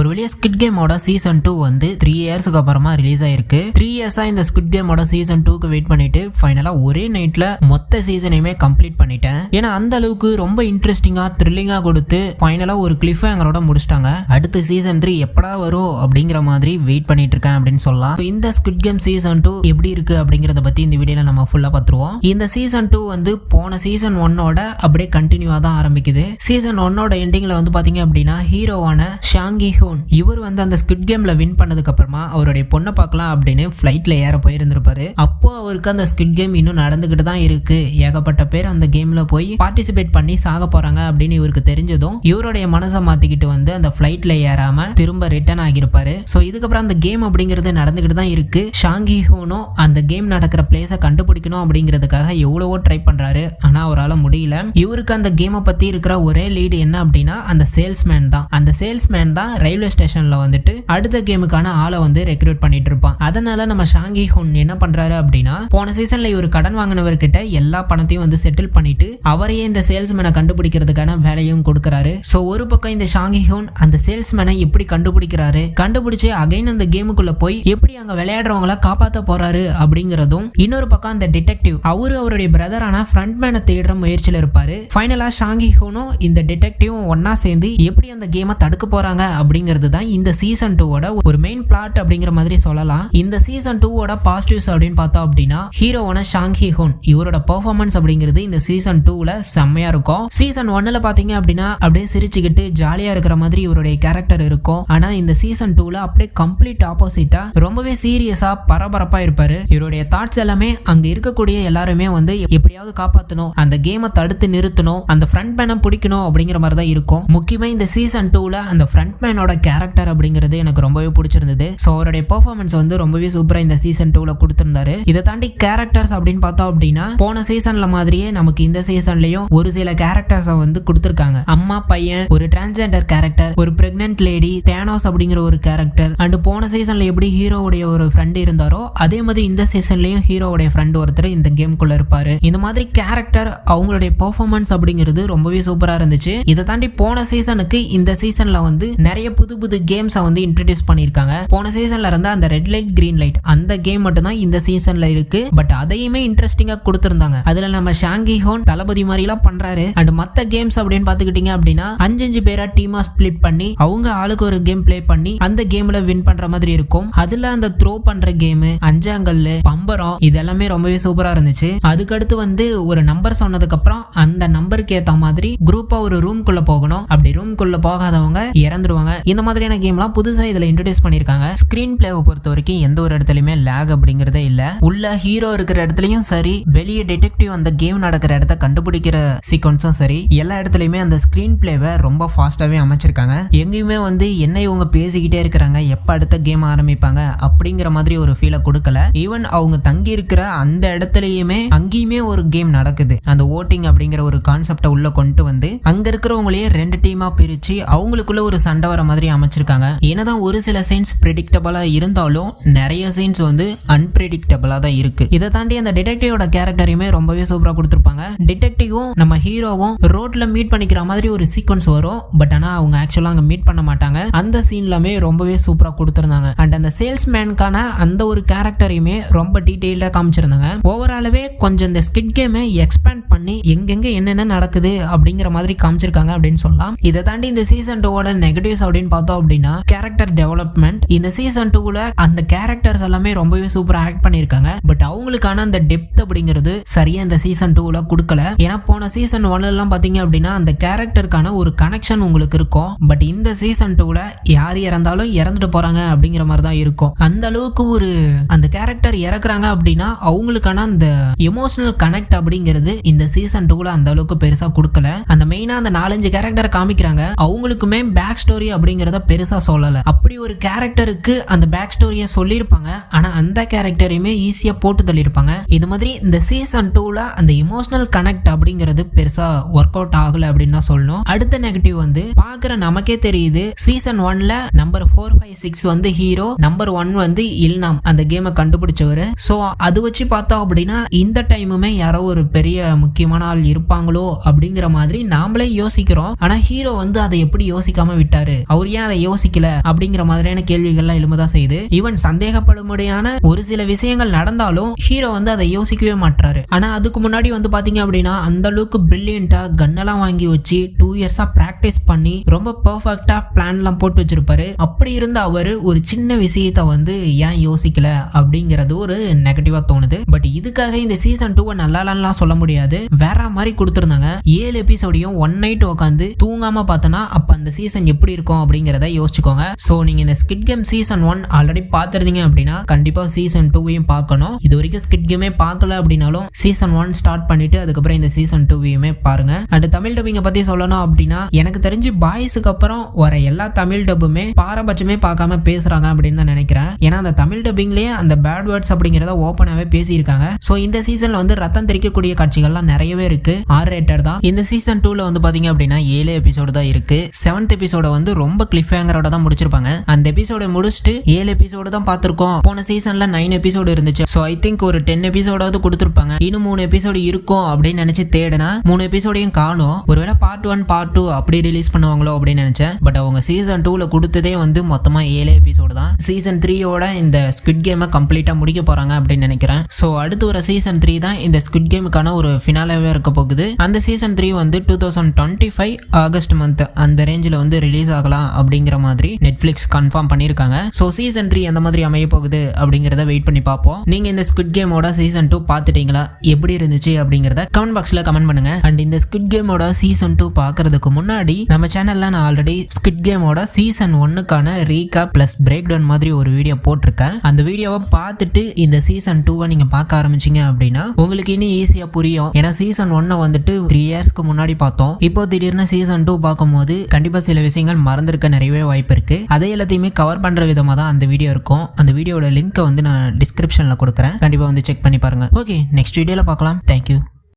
ஒரு வழியா ஸ்குவிட் கேமோட சீசன் 2 வந்து 3 இயர்ஸ்க்கு அப்புறமா ரிலீஸ் ஆயிருக்கு. 3 இயர்ஸா இந்த ஸ்குவிட் கேமோட சீசன் 2க்கு வெயிட் பண்ணிட்டு ஃபைனலா ஒரே நைட்ல மொத்த சீசனையுமே கம்ப்ளீட் பண்ணிட்டேன். ஏன்னா அந்த அளவுக்கு ரொம்ப இன்ட்ரெஸ்டிங்கா த்ரில்லிங்கா கொடுத்து ஃபைனலா ஒரு கிளிஃப் ஹேங்கரோட முடிச்சிட்டாங்க. அடுத்த சீசன் 3 எப்படா வரும் அப்படிங்கிற மாதிரி வெயிட் பண்ணிட்டு இருக்கேன் அப்படின்னு சொல்லலாம். இந்த ஸ்குவிட் கேம் சீசன் 2 எப்படி இருக்கு அப்படிங்கறத பத்தி இந்த வீடியோல நம்ம ஃபுல்லா பாத்துருவோம். இந்த சீசன் 2 வந்து போன சீசன் 1ஓட அப்படியே கண்டினியூவா தான் ஆரம்பிக்குது. சீசன் 1ஓட எண்டிங்ல வந்து பாத்தீங்க அப்படின்னா ஹீரோவான ஷாங்கி ஹூன் இவர் வந்து அந்த ஸ்குவிட் கேம்ல வின் பண்ணதுக்கு அப்புறமா அவருடைய பொண்ணை பார்க்கலாம் அப்படின்னு ஃபிளைட்ல ஏற போயிருந்திருப்பாரு. அப்போ அவருக்கு அந்த ஸ்குவிட் கேம் இன்னும் நடந்துகிட்டு தான் இருக்கு, ஏகப்பட்ட பேர் அந்த கேம்ல போய் பார்ட்டிசிபேட் பண்ணி சாக போறாங்க அப்படின்னு இவருக்கு தெரிஞ்சதும் இவருடைய மனசை மாத்திக்கிட்டு வந்து அந்த ஃபிளைட்ல ஏறாம திரும்ப ரிட்டர்ன் ஆகியிருப்பாரு. சோ இதுக்கப்புறம் அந்த கேம் அப்படிங்கிறது நடந்துகிட்டு தான் இருக்கு. ஷாங்கி ஹூனும் அந்த கேம் நடக்கிற பிளேஸை கண்டுபிடிக்கணும் அப்படிங்கிறதுக்காக எவ்வளவோ ட்ரை பண்றாரு, ஆனா அவரால் முடியல. இவருக்கு அந்த கேமை பத்தி இருக்கிற ஒரே லீடு என்ன அப்படின்னா அந்த சேல்ஸ்மேன் தான். அந்த சேல்ஸ்மேன் தான் ரயில்வே ஸ்டேஷன்ல வந்துட்டு அடுத்த கேமுக்கான ஆளை வந்து ரெக்ரூட் பண்ணிட்டு இருப்பான். அதனால நம்ம ஷாங்கி ஹூன் என்ன பண்றாரு அப்படின்னா போன சீசன்ல இவர் கடன் வாங்கினவர்கிட்ட எல்லா பணத்தையும் வந்து செட்டில் பண்ணிட்டு அவரையே இந்த சேல்ஸ்மேனை கண்டுபிடிக்கிறதுக்கான வேலையும் கொடுக்கறாரு. சோ ஒரு பக்கம் இந்த ஷாங்கி ஹூன் அந்த சேல்ஸ்மேனை எப்படி கண்டுபிடிக்கிறாரு, கண்டுபிடிச்சு அகைன் அந்த கேமுக்குள்ள போய் எப்படி அங்க விளையாடுறவங்கள காப்பாத்த போறாரு அப்படிங்கறதும், இன்னொரு பக்கம் அந்த டிடெக்டிவ் அவருடைய பிரதரான ஃப்ரண்ட்மேனை தேடுற முயற்சியில இருப்பாரு. ஃபைனலா ஷாங்கி ஹூனும் இந்த டிடெக்டிவும் ஒன்னா சேர்ந்து எப்படி அந்த கேமை தடுக்க போறாங்க அப்படிங்கிறது தான் இந்த சீசன் 2ஓட ஒரு மெயின் பிளாட் அப்படிங்கிற மாதிரி சொல்லலாம். இந்த சீசன் 2ஓட பாசிட்டிவ்ஸ் அப்படின்னு பார்த்தோம் அப்படின்னா ஹீரோவான ஷாங்கி ஹூன் இவரோட பெர்ஃபார்மன்ஸ் அப்படிங்கிறது இந்த சீசன் 2ல செம்மையா இருக்கும். சீசன் 1ல பாத்தீங்க அப்படின்னா அப்படியே சிரிச்சுக்கிட்டு ஜாலியா இருக்கிற மாதிரி இவருடைய கேரக்டர் இருக்கும். ஆனா இந்த சீசன் 2ல அப்படியே கம்ப்ளீட் ஆப்போசிட்டா ரொம்பவே சீரியஸா பரபரப்பா இருப்பாரு. இவருடைய தாட்ஸ் எல்லாமே அங்க இருக்கக்கூடிய எல்லாருமே வந்து எப்படியாவது காப்பாற்றணும், அந்த கேமை தடுத்து நிறுத்தணும், அந்த ஃப்ரண்ட் மேனை பிடிக்கணும் அப்படிங்கிற மாதிரி தான் இருக்கும். முக்கியமா இந்த சீசன் 2ல அந்த ஃப்ரண்ட் மேனோட கேரக்டர் அப்படிங்கிறது எனக்கு ரொம்பவே பிடிச்சிருந்தது. ஸோ அவருடைய பெர்ஃபார்மன்ஸ் வந்து ரொம்பவே சூப்பரா இந்த சீசன் 2ல கொடுத்திருந்தாரு. இதை தாண்டி கேரக்டர்ஸ் அப்படின்னு பார்த்தோம் அப்படின்னா போன சீசன்ல மாதிரியே நமக்கு இந்த சீசன்லயும் ஒரு சில கேரக்டர்ஸ் வந்து கொடுத்திருக்காங்க. அம்மா பையன், ஒரு டிரான்ஸ்ஜெண்டர் கேரக்டர், ஒரு பிரெக்னன்ட் லேடி, தேனோஸ் அப்படிங்கிற ஒரு கேரக்டர், அண்ட் போன சீசன்ல எப்படி ஹீரோவுடைய ஒரு ஃப்ரெண்ட் இருந்தாரோ அதே மாதிரி இந்த சீசன்லயும் ஹீரோவுடைய ஃப்ரெண்ட் ஒருத்தர் இந்த கேம்குள்ள இருப்பாரு. இந்த மாதிரி கேரக்டர் அவங்களுடைய பெர்ஃபார்மன்ஸ் அப்படிங்கிறது ரொம்பவே சூப்பரா இருந்துச்சு. இதை தாண்டி போன சீசனுக்கு இந்த சீசன்ல வந்து நிறைய புது புது கேம்ஸை வந்து இன்ட்ரடியூஸ் பண்ணிருக்காங்க. போன சீசன்ல இருந்த அந்த ரெட் லைட் கிரீன் லைட் அந்த கேம் மட்டும் தான் இந்த சீசன்ல இருக்கு. பட் அதையுமே இன்ட்ரெஸ்டிங்கா கொடுத்திருந்தாங்க. அதுல நம்ம ஷாங்கி ஹூன் தளபதி மாதிரி எல்லாம் பண்றாரு. அண்ட் மத்த கேம்ஸ் அப்படின்னு பாத்துக்கிட்டீங்க அப்படின்னா 5 பேரா டீமா ஸ்பிளிட் பண்ணி அவங்க ஆளுக்கு ஒரு கேம் பிளே பண்ணி அந்த கேம்ல வின் பண்ற மாதிரி இருக்கும். அதுல அந்த த்ரோ பண்ற கேம், அஞ்சாங்கல்லு, பம்பரம் இதெல்லாமே ரொம்பவே சூப்பரா இருந்துச்சு. அதுக்கடுத்து வந்து ஒரு நம்பர் சொன்னதுக்கு அப்புறம் அந்த நம்பருக்கு ஏத்த மாதிரி குரூப்பா ஒரு ரூம்குள்ள போகணும். அப்படி ரூம்குள்ள போகாதவங்க இறந்துருவாங்க. இந்த மாதிரியான கேம்லாம் புதுசா இதுல இன்ட்ரோடியூஸ் பண்ணிருக்காங்க. ஸ்கிரீன் பிளேவை பொறுத்த வரைக்கும் எந்த ஒரு இடத்துலயுமே லேக் அப்படிங்கறதே இல்ல. உள்ள ஹீரோ இருக்கிற இடத்துலயும் சரி, வெளியே டிடெக்டிவ் அந்த கேம் நடக்கிற இடத்த கண்டுபிடிக்கிற சீக்வன்ஸும் சரி, எல்லா இடத்துலயுமே அந்த ஸ்கிரீன் பிளேவை ரொம்ப ஃபாஸ்டாவே அமைச்சிருக்காங்க. எங்கேயுமே வந்து என்ன இவங்க பேசிக்கிட்டே இருக்கிறாங்க, எப்ப அடுத்த கேம் ஆரம்பிப்பாங்க அப்படிங்கிற மாதிரி ஒரு ஃபீலை கொடுக்கல. ஈவன் அவங்க தங்கி இருக்கிற அந்த இடத்துலயுமே அங்கேயுமே ஒரு கேம் நடக்குது. அந்த ஓட்டிங் அப்படிங்கிற ஒரு கான்செப்டை உள்ள கொண்டு வந்து அங்க இருக்கிறவங்களையே 2 டீமா பிரிச்சு அவங்களுக்குள்ள ஒரு சண்டை வர மாதிரி அமைச்சிருக்காங்க. என்னதான் ஒரு சில சீன்ஸ் பிரெடிக்டபிளா இருந்தாலும் நிறைய சீன்ஸ் வந்து அன்பிரெடிக்டபிளா தான் இருக்கு. இதை தாண்டி அந்த டிடெக்டிவோட கேரக்டரையுமே ரொம்பவே சூப்பரா கொடுத்திருப்பாங்க. டிடெக்டிவும் நம்ம ஹீரோவும் ரோட்ல மீட் பண்ணிக்கிற மாதிரி ஒரு சீக்வன்ஸ் வரும். பட் ஆனா அவங்க ஆக்சுவலா அங்க மீட் பண்ண மாட்டாங்க. அந்த சீன்லமே ரொம்பவே சூப்பரா கொடுத்திருந்தாங்க. அண்ட் அந்த சேல்ஸ்மேனுக்கான அந்த ஒரு கேரக்டரையுமே ரொம்ப டீடைல்டா காமிச்சிருந்தாங்க. ஓவராலவே கொஞ்சம் இந்த ஸ்குவிட் கேமை எக்ஸ்பேண்ட் பண்ணி எங்கெங்க என்னென்ன நடக்குது அப்படிங்கிற மாதிரி காமிச்சிருக்காங்க அப்படின்னு சொல்லலாம். இதை தாண்டி இந்த சீசன் 2ஓட நெகட்டிவ்ஸ் அப்படின்னு பார்த்தோம் அப்படின்னா கேரக்டர் டெவலப்மெண்ட். இந்த சீசன் 2ல அந்த கேரக்டர்ஸ் எல்லாமே ரொம்பவே சூப்பரா ஆக்ட் பண்ணிருக்காங்க. பட் அவங்களுக்கான அந்த டெப்த் அப்படிங்கிறது சரியா இந்த சீசன் 2ல கொடுக்கல. ஏன்னா போன சீசன் 1 எல்லாம் பாத்தீங்க அப்படின்னா அந்த கேரக்டருக்கான ஒரு கனெக்ஷன் உங்களுக்கு இருக்கும். பட் இந்த சீசன் 2ல யார் இறந்தாலும் இறந்துட்டு போறாங்க அப்படிங்கிற மாதிரி தான் இருக்கும். அந்த அளவுக்கு ஒரு அந்த கேரக்டர் இறக்குறாங்க அப்படின்னா அவங்களுக்கான அந்த எமோஷனல் கனெக்ட் அப்படிங்கிறது இந்த சீசன் 2ல அந்த அளவுக்கு பெருசா கொடுக்கல. அந்த மெயினா அந்த 4-5 கேரக்டர் காமிக்கிறாங்க, அவங்களுக்குமே பேக் ஸ்டோரி அப்படிங்கறத பெருசா சொல்லல. அப்படி ஒரு கேரக்டருக்கு அந்த பேக் ஸ்டோரியை சொல்லியிருப்பாங்க, ஆனா அந்த கேரக்டரையுமே ஈஸியா போட்டு தள்ளியிருப்பாங்க. இது மாதிரி இந்த சீசன் 2ல அந்த எமோஷனல் கனெக்ட் அப்படிங்கிறது பெருசா ஒர்க் அவுட் ஆகல அப்படின்னு தான் சொல்லணும். அடுத்த நெகட்டிவ் வந்து பாக்குற நமக்கே தெரியுது. சீசன் 1ல நம்பர் 4, 5, 6 வந்து ஹீரோ, நம்பர் 1 வந்து இல்னாம் அந்த கேமை கண்டுபிடிச்சவரு. சோ அது வச்சு பார்த்தோம் அப்படின்னா இந்த டைமுமே யாரோ ஒரு பெரிய முக்கியமான ஆள் இருப்பாங்களோ அப்படிங்கிற மாதிரி நாமளே யோசிக்கிறோம். ஆனா ஹீரோ வந்து அதை எப்படி யோசிக்காம விட்டாரு, அவர் அவர் ஏன் அதை யோசிக்கல அப்படிங்கிற மாதிரியான கேள்விகள்லாம் எழுமதான் செய்யுது. ஈவன் சந்தேகப்படும்படியான ஒரு சில விஷயங்கள் நடந்தாலும் ஹீரோ வந்து அதை யோசிக்கவே மாட்டாரு. ஆனா அதுக்கு முன்னாடி வந்து பாத்தீங்க அப்படின்னா அந்த அளவுக்கு பிரில்லியண்டா கன்னெல்லாம் வாங்கி வச்சு 2 இயர்ஸா பிராக்டிஸ் பண்ணி ரொம்ப பெர்ஃபெக்ட்டா பிளான் எல்லாம் போட்டு வச்சிருப்பாரு. அப்படி இருந்த அவரு ஒரு சின்ன விஷயத்த வந்து ஏன் யோசிக்கல அப்படிங்கறது ஒரு நெகட்டிவா தோணுது. பட் இதுக்காக இந்த சீசன் 2 நல்லாலாம் சொல்ல முடியாது. வேற மாதிரி கொடுத்திருந்தாங்க. 7 எபிசோடையும் ஒன் நைட் உட்காந்து தூங்காம பார்த்தனா அப்ப அந்த சீசன் எப்படி இருக்கும் அப்படிங்கறத யோசிச்சுக்கோங்க. சோ நீங்க இந்த ஸ்குவிட் கேம் சீசன் 1 ஆல்ரெடி பாத்துருந்தீங்க அப்படின்னா கண்டிப்பா சீசன் 2வையும் பார்க்கணும். இது வரைக்கும் ஸ்குவிட் கேமே பார்க்கல அப்படின்னாலும் சீசன் 1 ஸ்டார்ட் பண்ணிட்டு அதுக்கப்புறம் இந்த சீசன் 2வையுமே பாருங்க. அண்ட் தமிழ் டப்பிங்க பத்தி சொல்லணும் அப்படின்னா எனக்கு தெரிஞ்சு பாய்ஸுக்கு அப்புறம் வர எல்லா தமிழ் டப்புமே பாரபட்சமே பார்க்காம பேசுறாங்க அப்படின்னு தான் நினைக்கிறேன். ஏன்னா அந்த தமிழ் டப்பிங்லயே அந்த பேட் வேர்ட்ஸ் அப்படிங்கறத ஓப்பனாவே பேசியிருக்காங்க. சோ இந்த சீசன்ல வந்து ரத்தம் தெரிக்கக்கூடிய காட்சிகள்லாம் நிறையவே இருக்கு. R-rated தான். இந்த சீசன் 2ல வந்து பாத்தீங்க அப்படின்னா 7 எபிசோடு தான் இருக்கு. 7th எபிசோட வந்து ரொம்ப கிளிஃப் ஹேங்கரோட தான் முடிச்சிருப்பாங்க. அந்த எபிசோட முடிச்சுட்டு 7 எபிசோடு தான் பார்த்திருக்கோம். போன சீசன்ல 9 எபிசோடு இருந்துச்சு. சோ ஐ திங்க் ஒரு 10 எபிசோடாவது கொடுத்திருப்பாங்க. இன்னும் 3 எபிசோடு இருக்கும் அப்படின்னு நினைச்சு தேடுனா 3 எபிசோடையும் காணோம். ஒருவேளை பார்ட் 1 பார்ட் 2 அப்படி ரிலீஸ் பண்ணுவாங்களோ அப்படின்னு நினைச்சேன். பட் அவங்க சீசன் 2ல கொடுத்ததே வந்து மொத்தமா 7 எபிசோடு தான். சீசன் 3யோட இந்த ஸ்குவிட் கேமை கம்ப்ளீட்டா முடிக்க போறாங்க அப்படின்னு நினைக்கிறேன். சோ அடுத்து ஒரு சீசன் 3 தான் இந்த ஸ்குவிட் கேமுக்கான ஒரு ஃபினாலேவே இருக்க போகுது. அந்த சீசன் 3 வந்து 2025 ஆகஸ்ட் மந்த் அந்த ரேஞ்சில் வந்து ரிலீஸ் ஆகலாம் அப்படிங்கிற மாதிரி நெட்ஃபிளிக்ஸ் கன்ஃபார்ம் பண்ணிருக்காங்க. சோ சீசன் 3 அந்த மாதிரி அமைய போகுது அப்படிங்கறத வெயிட் பண்ணி பார்ப்போம். நீங்க இந்த ஸ்குவிட் கேமோட சீசன் 2 பார்த்துட்டீங்களா, எப்படி இருந்துச்சு அப்படிங்கறத கமெண்ட் பாக்ஸ்ல கமெண்ட் பண்ணுங்க. அண்ட் இந்த ஸ்குவிட் கேமோட சீசன் 2 பார்க்கறதுக்கு முன்னாடி நம்ம சேனல்ல நான் ஆல்ரெடி ஸ்குவிட் கேமோட சீசன் 1க்கான ரீகேப் பிளஸ் பிரேக் டவுன் மாதிரி ஒரு வீடியோ போட்டிருக்கேன். அந்த வீடியோவை பார்த்துட்டு இந்த சீசன் 2வை நீங்க பார்க்க ஆரம்பிச்சீங்க அப்படின்னா உங்களுக்கு இன்னும் ஈஸியா புரியும். ஏன்னா சீசன் 1 வந்துட்டு 3 இயர்ஸ்க்கு முன்னாடி பார்த்தோம். இப்போ திடீர்னு சீசன் 2 பார்க்கும்போது கண்டிப்பா சில விஷயங்கள் மறந்துருக்க நிறையவே வாய்ப்பு இருக்கு. அதை எல்லாத்தையுமே கவர் பண்ற விதமா தான் அந்த வீடியோ இருக்கும். அந்த வீடியோட லிங்க் வந்து நான் டிஸ்கிரிப்ஷன்ல கொடுக்குறேன். கண்டிப்பா வந்து செக் பண்ணி பாருங்க. ஓகே, நெக்ஸ்ட் வீடியோல பார்க்கலாம். தேங்க்யூ.